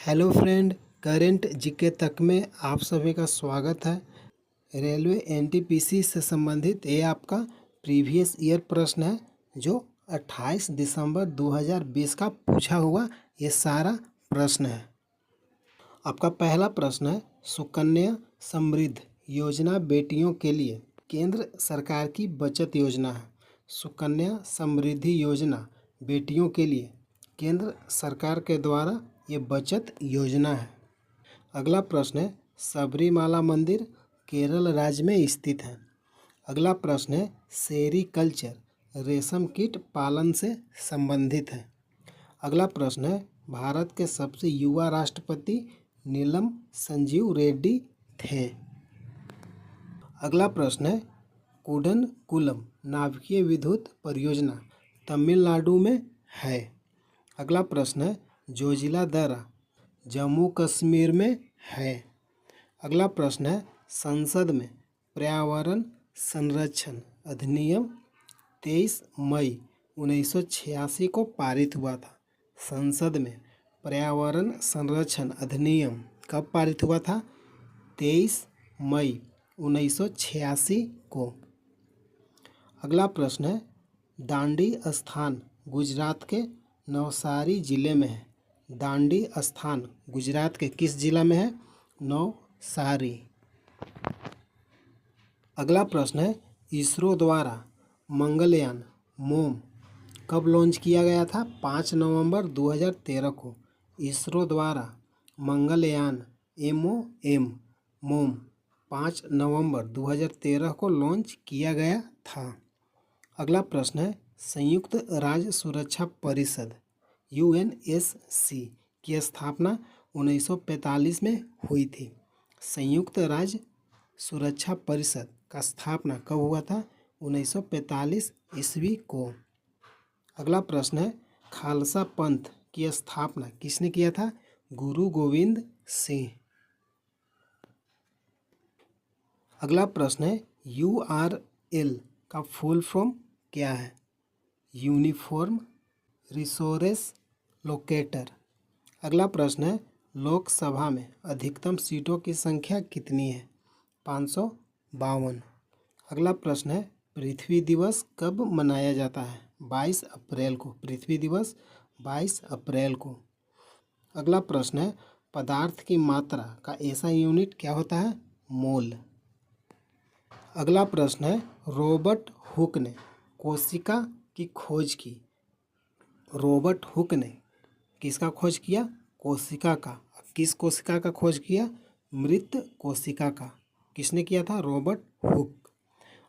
Hello friend, current GK तक में आप सभी का स्वागत है। रेलवे एनटीपीसी से संबंधित ये आपका प्रीवियस ईयर प्रश्न है जो 28 दिसंबर 2020 का पूछा हुआ ये सारा प्रश्न है। आपका पहला प्रश्न है, सुकन्या समृद्धि योजना बेटियों के लिए केंद्र सरकार की बचत योजना है। सुकन्या समृद्धि योजना बेटियों के लिए केंद्र सरकार के द्वारा ये बचत योजना है। अगला प्रश्न है, सबरीमाला मंदिर केरल राज्य में स्थित है। अगला प्रश्न है, सेरीकल्चर रेशम कीट पालन से संबंधित है। अगला प्रश्न है, भारत के सबसे युवा राष्ट्रपति नीलम संजीव रेड्डी थे। अगला प्रश्न है, कुडनकुलम नाभिकीय विद्युत परियोजना तमिलनाडु में है। अगला प्रश्न है, जोजिला दर्रा जम्मू कश्मीर में है। अगला प्रश्न है, संसद में पर्यावरण संरक्षण अधिनियम 23 मई 1986 को पारित हुआ था। संसद में पर्यावरण संरक्षण अधिनियम कब पारित हुआ था? 23 मई 1986 को। अगला प्रश्न है, दांडी स्थान गुजरात के नवसारी जिले में है। दांडी स्थान गुजरात के किस जिला में है? नवसारी। अगला प्रश्न है, इसरो द्वारा मंगलयान मोम कब लॉन्च किया गया था? 5 नवंबर 2013 को इसरो द्वारा मंगलयान MOM मोम 5 नवंबर 2013 को लॉन्च किया गया था। अगला प्रश्न है, संयुक्त राज्य सुरक्षा परिषद UNSC की स्थापना 1945 में हुई थी। संयुक्त राज्य सुरक्षा परिषद का स्थापना कब हुआ था? 1945 ईस्वी को। अगला प्रश्न है, खालसा पंथ की स्थापना किसने किया था? गुरु गोविंद सिंह। अगला प्रश्न है, URL का फुल फॉर्म क्या है? Uniform resource locator. अगला प्रश्न है, लोकसभा में अधिकतम सीटों की संख्या कितनी है? 552। अगला प्रश्न है, पृथ्वी दिवस कब मनाया जाता है? 22 अप्रैल को। पृथ्वी दिवस 22 अप्रैल को। अगला प्रश्न है, पदार्थ की मात्रा का ऐसा यूनिट क्या होता है? मोल। अगला प्रश्न है, रॉबर्ट हुक ने कोशिका की खोज की। रॉबर्ट हुक ने किसका खोज किया? कोशिका का। किस कोशिका का खोज किया? मृत कोशिका का। किसने किया था? Robert Hooke.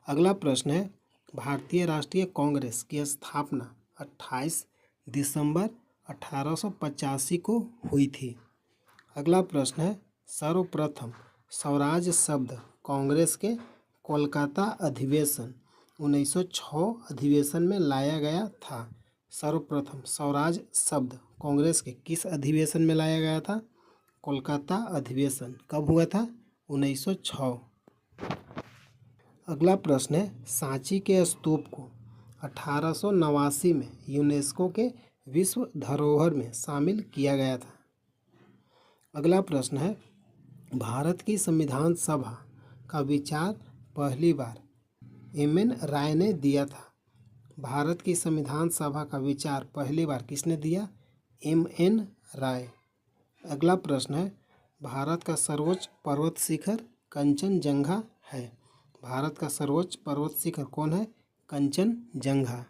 अगला प्रश्न है, भारतीय राष्ट्रीय कांग्रेस की स्थापना 28 दिसंबर 1885 को हुई थी। अगला प्रश्न है, सर्वप्रथम स्वराज शब्द कांग्रेस के कोलकाता अधिवेशन 1906 अधिवेशन में लाया गया था। सर्वप्रथम स्वराज शब्द कांग्रेस के किस अधिवेशन में लाया गया था? कोलकाता अधिवेशन। कब हुआ था? 1906। अगला प्रश्न है, सांची के स्तूप को 1889 में यूनेस्को के विश्व धरोहर में शामिल किया गया था। अगला प्रश्न है, भारत की संविधान सभा का विचार पहली बार MN राय ने दिया था। भारत की संविधान सभा का विचार पहली बार किसने दिया? MN राय। अगला प्रश्न है, भारत का सर्वोच्च पर्वत शिखर कंचनजंगा है। भारत का सर्वोच्च पर्वत शिखर कौन है? कंचनजंगा।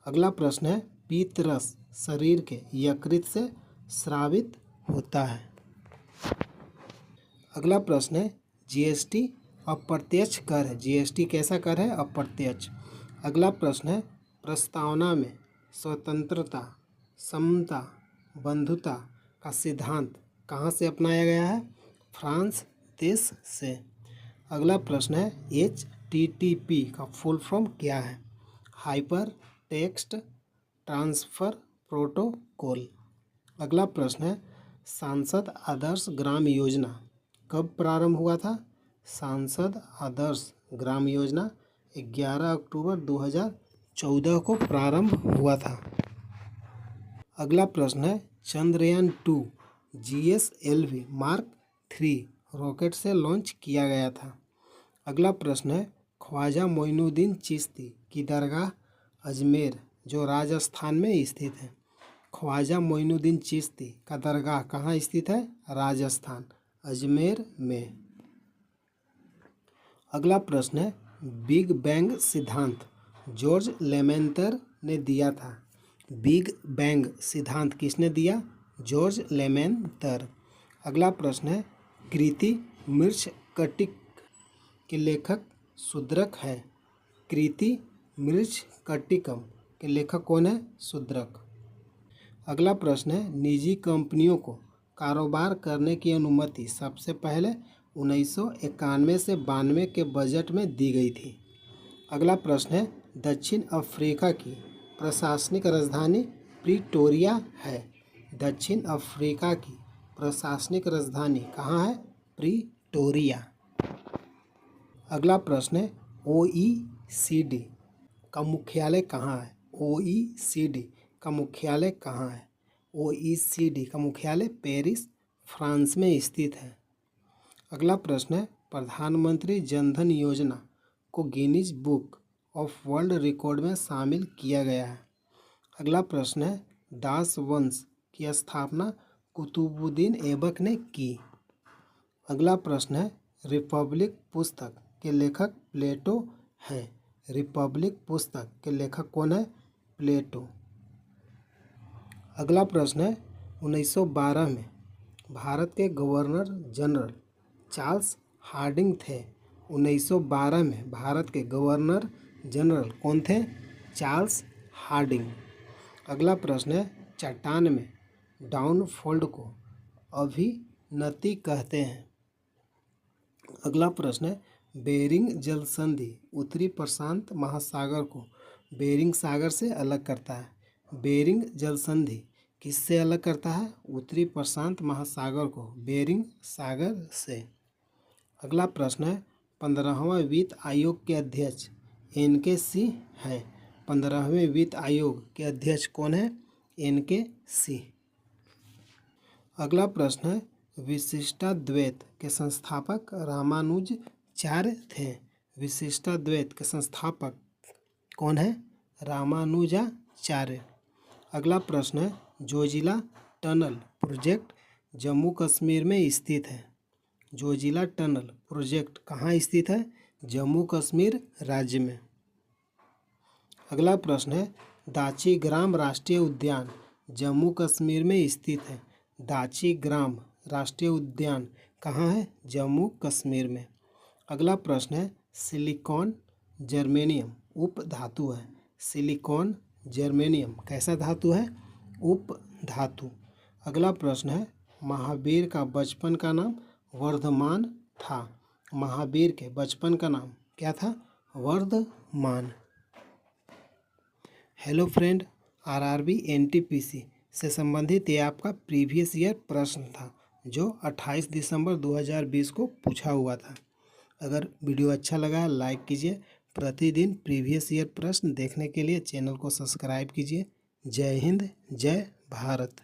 अगला प्रश्न है, पीतरस शरीर के यकृत से स्रावित होता है। अगला प्रश्न है, GST अप्रत्यक्ष कर है। GST कैसा कर है? अप्रत्यक्ष। अगला प्रश्न है, प्रस्तावना में स्वतंत्रता, समता, बंधुता का सिद्धांत कहाँ से अपनाया गया है? फ्रांस देश से। अगला प्रश्न है, HTTP का फुल फॉर्म क्या है? Hyper text transfer protocol. अगला प्रश्न है, सांसद आदर्श ग्राम योजना कब प्रारंभ हुआ था? सांसद आदर्श ग्राम योजना 11 अक्टूबर 2014 को प्रारंभ हुआ था। अगला प्रश्न है, चंद्रयान 2 GSLV मार्क 3 रॉकेट से लॉन्च किया गया था। अगला प्रश्न है, ख्वाजा मोइनुद्दीन चिश्ती की दरगाह अजमेर जो राजस्थान में स्थित है। ख्वाजा मोइनुद्दीन चिश्ती का दरगाह कहाँ स्थित है? राजस्थान, अजमेर में। अगला प्रश्न है, बिग बैंग सिद्धांत जॉर्ज लेमेंतर ने दिया था। बिग बैंग सिद्धांत किसने दिया? जॉर्ज लेमेंतर। अगला प्रश्न है, कृति मृच्छकटिक के लेखक शूद्रक है। कृति मृच्छकटिकम के लेखक कौन है? शूद्रक। अगला प्रश्न है, निजी कंपनियों को कारोबार करने की अनुमति सबसे पहले 1991 से 92 के बजट में दी गई थी। अगला प्रश्न है, दक्षिण अफ्रीका की प्रशासनिक राजधानी प्रिटोरिया है। दक्षिण अफ्रीका की प्रशासनिक राजधानी कहाँ है? प्रिटोरिया। अगला प्रश्न है, OECD का मुख्यालय कहाँ है? OECD का मुख्यालय कहाँ है? OECD का मुख्यालय पेरिस, फ्रांस में स्थित है। अगला प्रश्न है, प्रधानमंत्री जनधन योजना को Guinness book of world record में शामिल किया गया है। अगला प्रश्न है, दास वंश की स्थापना कुतुबुद्दीन ऐबक ने की। अगला प्रश्न है, रिपब्लिक पुस्तक के लेखक प्लेटो हैं। रिपब्लिक पुस्तक के लेखक कौन है? प्लेटो। अगला प्रश्न है, 1912 में भारत के गवर्नर जनरल चार्ल्स हार्डिंग थे। 1912 में भारत के गवर्नर जनरल कौन थे? Charles Hardinge. अगला प्रश्न है, चट्टान में डाउनफोल्ड को अभिनति कहते हैं। अगला प्रश्न है, बेरिंग जल संधि उत्तरी प्रशांत महासागर को बेरिंग सागर से अलग करता है। बेरिंग जल संधि किससे अलग करता है? उत्तरी प्रशांत महासागर को बेरिंग सागर से। अगला प्रश्न है, 15वां वित्त आयोग के अध्यक्ष NK सिंह हैं। 15वें वित्त आयोग के अध्यक्ष कौन है? NK सिंह। अगला प्रश्न है, विशिष्टाद्वैत के संस्थापक रामानुजाचार्य थे। विशिष्टाद्वैत के संस्थापक कौन है? रामानुजाचार्य। अगला प्रश्न है, जोजिला टनल प्रोजेक्ट जम्मू कश्मीर में स्थित है। जोजिला टनल प्रोजेक्ट कहाँ स्थित है? जम्मू कश्मीर राज्य में। अगला प्रश्न है, दाची ग्राम राष्ट्रीय उद्यान जम्मू कश्मीर में स्थित है। दाची ग्राम राष्ट्रीय उद्यान कहाँ है? जम्मू कश्मीर में। अगला प्रश्न है, सिलिकॉन जर्मेनियम उप धातु है। सिलिकॉन जर्मेनियम कैसा धातु है? उप धातु। अगला प्रश्न है, महावीर का बचपन का नाम वर्धमान था। महावीर के बचपन का नाम क्या था? Vardhaman. Hello friend, RRB NTPC से संबंधित ये आपका प्रीवियस ईयर प्रश्न था जो 28 दिसंबर 2020 को पूछा हुआ था। अगर वीडियो अच्छा लगा लाइक कीजिए। प्रतिदिन प्रीवियस ईयर प्रश्न देखने के लिए चैनल को सब्सक्राइब कीजिए। जय हिंद, जय भारत।